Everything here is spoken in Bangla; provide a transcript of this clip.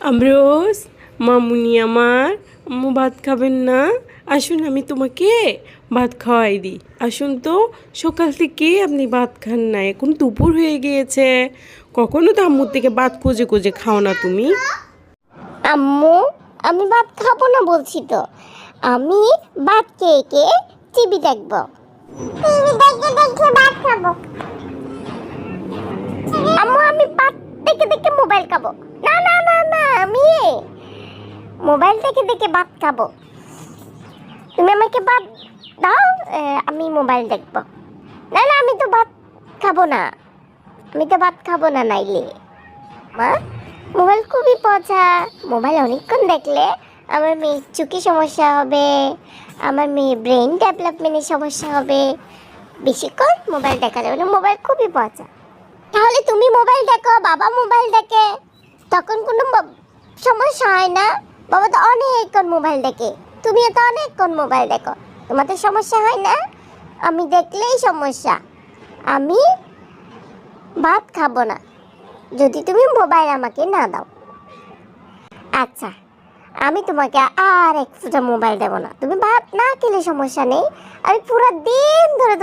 আমরোজ, মামুনি আমার, আম্মু ভাত খাবেন না? আসুন আমি তোমাকে ভাত খাওয়াই দিই। আসুন তো, সকাল থেকে আপনি ভাত খান না, এখন দুপুর হয়ে গিয়েছে। কখনো তো আম্মুর থেকে ভাত খুঁজে খুঁজে খাও না তুমি। আম্মু, আমি ভাত খাবো না বলছি তো। আমি ভাত খেয়ে খেয়ে টিভি দেখবো। টিভি দেখে দেখে ভাত খাবো। আম্মু, আমি ভাত দেখে দেখে মোবাইল খাবো। না না না না, আমি মোবাইল দেখে দেখে ভাত খাবো। তুমি আমাকে ভাত দাও, আমি মোবাইল দেখবো। না না, আমি তো ভাত খাবো না। আমি তো ভাত খাবো না নাইলে। মা, মোবাইল খুবই পচা। মোবাইল অনেকক্ষণ দেখলে আমার মেয়ের চোখে সমস্যা হবে, আমার মেয়ের ব্রেন ডেভেলপমেন্টের সমস্যা হবে। বেশিক্ষণ মোবাইল দেখা যাবে না, মোবাইল খুবই পচা। তাহলে তুমি মোবাইল দেখো, বাবা মোবাইল দেখে, তখন কোনো সমস্যা হয় না? বাবা তো অনেকক্ষণ মোবাইল দেখে, তুমিও তো অনেকক্ষণ মোবাইল দেখো, তোমাদের সমস্যা হয় না? আমি দেখলেই সমস্যা। আমি ভাত খাবো না যদি তুমি মোবাইল আমাকে না দাও। আচ্ছা, আমি তোমাকে আর এক ফোঁটা মোবাইল দেবো না। তুমি ভাত না খেলে সমস্যা নেই, আমি পুরো দিন ধরে